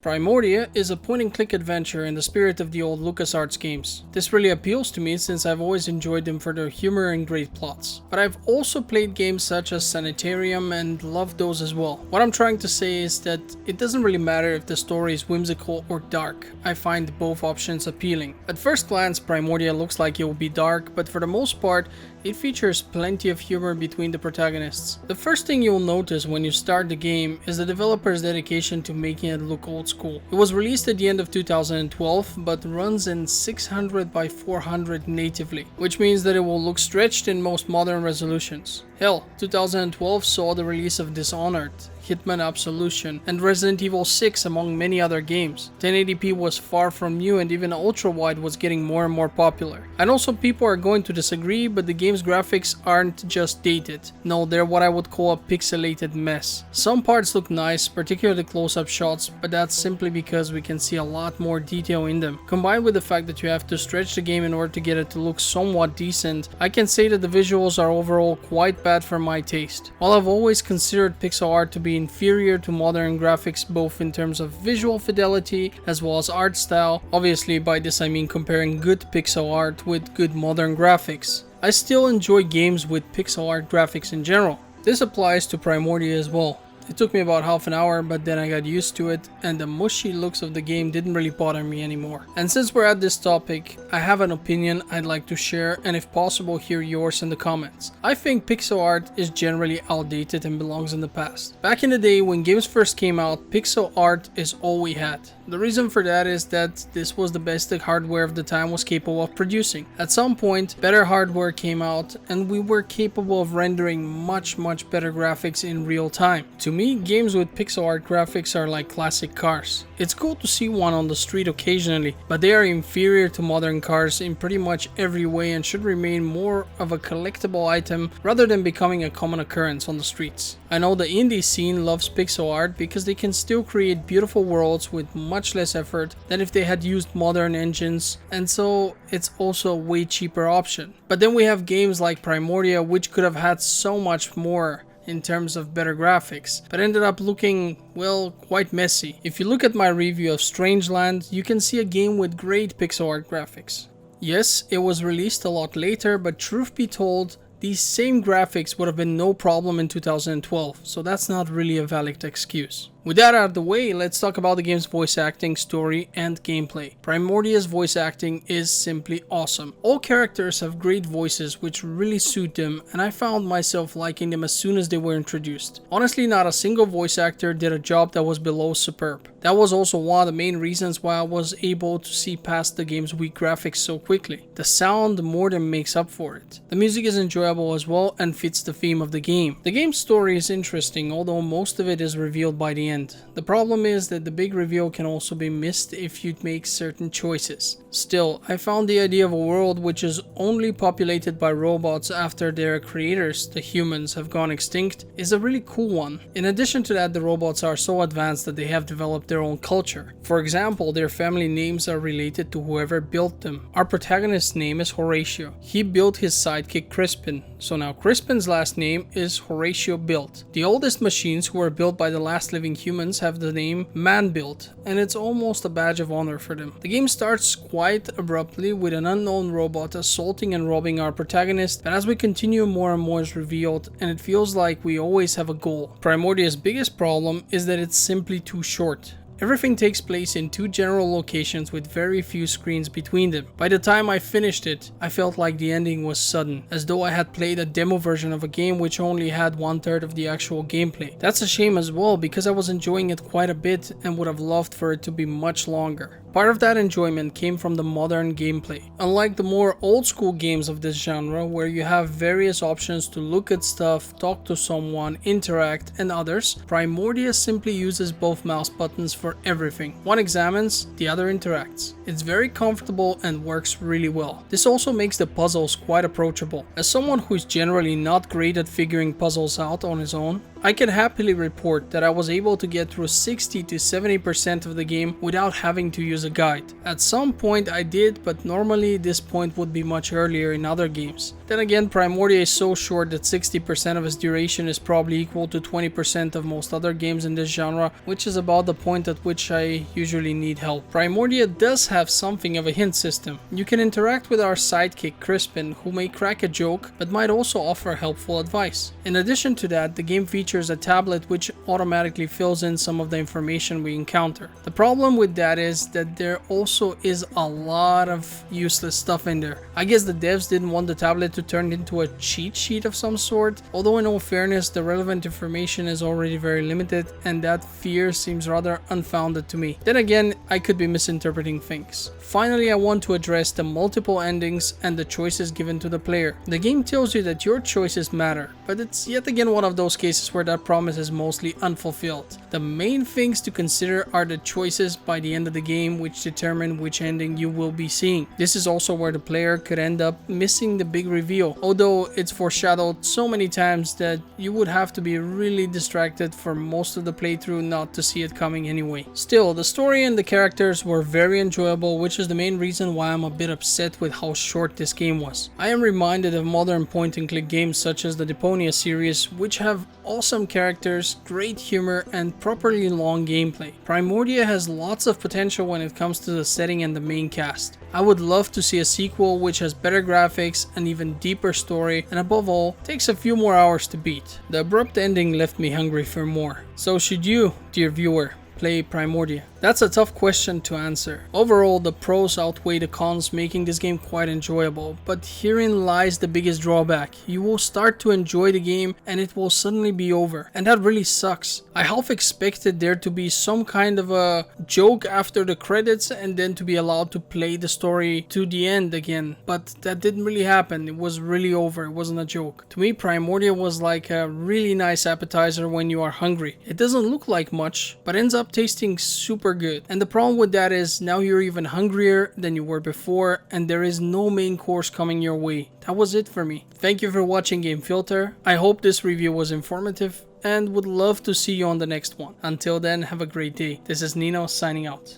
Primordia is a point-and-click adventure in the spirit of the old LucasArts games. This really appeals to me since I've always enjoyed them for their humor and great plots. But I've also played games such as Sanitarium and loved those as well. What I'm trying to say is that it doesn't really matter if the story is whimsical or dark. I find both options appealing. At first glance, Primordia looks like it will be dark, but for the most part, it features plenty of humor between the protagonists. The first thing you'll notice when you start the game is the developer's dedication to making it look old school. It was released at the end of 2012, but runs in 600 by 400 natively, which means that it will look stretched in most modern resolutions. Hell, 2012 saw the release of Dishonored, Hitman Absolution, and Resident Evil 6 among many other games. 1080p was far from new and even ultra-wide was getting more and more popular. I know some people are going to disagree, but the game's graphics aren't just dated. No, they're what I would call a pixelated mess. Some parts look nice, particularly close-up shots, but that's simply because we can see a lot more detail in them. Combined with the fact that you have to stretch the game in order to get it to look somewhat decent, I can say that the visuals are overall quite bad for my taste. While I've always considered pixel art to be inferior to modern graphics both in terms of visual fidelity as well as art style, obviously by this I mean comparing good pixel art with good modern graphics, I still enjoy games with pixel art graphics in general. This applies to Primordia as well. It took me about half an hour, but then I got used to it and the mushy looks of the game didn't really bother me anymore. And since we're at this topic, I have an opinion I'd like to share and if possible hear yours in the comments. I think pixel art is generally outdated and belongs in the past. Back in the day when games first came out, pixel art is all we had. The reason for that is that this was the best the hardware of the time was capable of producing. At some point, better hardware came out and we were capable of rendering much better graphics in real time. To me, games with pixel art graphics are like classic cars. It's cool to see one on the street occasionally, but they are inferior to modern cars in pretty much every way and should remain more of a collectible item rather than becoming a common occurrence on the streets. I know the indie scene loves pixel art because they can still create beautiful worlds with much less effort than if they had used modern engines, and so it's also a way cheaper option. But then we have games like Primordia, which could have had so much more in terms of better graphics, but ended up looking, well, quite messy. If you look at my review of Strangeland, you can see a game with great pixel art graphics. Yes, it was released a lot later, but truth be told, these same graphics would have been no problem in 2012, so that's not really a valid excuse. With that out of the way, let's talk about the game's voice acting, story, and gameplay. Primordia's voice acting is simply awesome. All characters have great voices which really suit them, and I found myself liking them as soon as they were introduced. Honestly, not a single voice actor did a job that was below superb. That was also one of the main reasons why I was able to see past the game's weak graphics so quickly. The sound more than makes up for it. The music is enjoyable as well and fits the theme of the game. The game's story is interesting, although most of it is revealed by the end. The problem is that the big reveal can also be missed if you make certain choices. Still, I found the idea of a world which is only populated by robots after their creators, the humans, have gone extinct is a really cool one. In addition to that, the robots are so advanced that they have developed their own culture. For example, their family names are related to whoever built them. Our protagonist's name is Horatio. He built his sidekick Crispin, so now Crispin's last name is Horatio Built. The oldest machines who were built by the last living humans have the name Man-Built, and it's almost a badge of honor for them. The game starts quite abruptly with an unknown robot assaulting and robbing our protagonist, but as we continue more and more is revealed and it feels like we always have a goal. Primordia's biggest problem is that it's simply too short. Everything takes place in two general locations with very few screens between them. By the time I finished it, I felt like the ending was sudden, as though I had played a demo version of a game which only had 1/3 of the actual gameplay. That's a shame as well because I was enjoying it quite a bit and would have loved for it to be much longer. Part of that enjoyment came from the modern gameplay. Unlike the more old school games of this genre where you have various options to look at stuff, talk to someone, interact, and others, Primordia simply uses both mouse buttons for everything. One examines, the other interacts. It's very comfortable and works really well. This also makes the puzzles quite approachable. As someone who is generally not great at figuring puzzles out on his own, I can happily report that I was able to get through 60 to 70% of the game without having to use a guide. At some point I did, but normally this point would be much earlier in other games. Then again, Primordia is so short that 60% of its duration is probably equal to 20% of most other games in this genre, which is about the point at which I usually need help. Primordia does have something of a hint system. You can interact with our sidekick Crispin, who may crack a joke but might also offer helpful advice. In addition to that, the game features a tablet which automatically fills in some of the information we encounter. The problem with that is that there also is a lot of useless stuff in there. I guess the devs didn't want the tablet to turn into a cheat sheet of some sort, although in all fairness the relevant information is already very limited and that fear seems rather unfounded to me. Then again, I could be misinterpreting things. Finally, I want to address the multiple endings and the choices given to the player. The game tells you that your choices matter, but it's yet again one of those cases where that promise is mostly unfulfilled. The main things to consider are the choices by the end of the game which determine which ending you will be seeing. This is also where the player could end up missing the big reveal, although it's foreshadowed so many times that you would have to be really distracted for most of the playthrough not to see it coming anyway. Still, the story and the characters were very enjoyable, which is the main reason why I'm a bit upset with how short this game was. I am reminded of modern point-and-click games such as the Deponia series, which have awesome characters, great humor, and properly long gameplay. Primordia has lots of potential when it comes to the setting and the main cast. I would love to see a sequel which has better graphics, an even deeper story, and above all, takes a few more hours to beat. The abrupt ending left me hungry for more. So should you, dear viewer, play Primordia? That's a tough question to answer. Overall, the pros outweigh the cons, making this game quite enjoyable, but herein lies the biggest drawback. You will start to enjoy the game and it will suddenly be over, and that really sucks. I half expected there to be some kind of a joke after the credits and then to be allowed to play the story to the end again, but that didn't really happen. It was really over, it wasn't a joke. To me, Primordia was like a really nice appetizer when you are hungry. It doesn't look like much, but ends up tasting super good. And the problem with that is now you're even hungrier than you were before and there is no main course coming your way. That was it for me. Thank you for watching Game Filter. I hope this review was informative and would love to see you on the next one. Until then, have a great day. This is Nino signing out.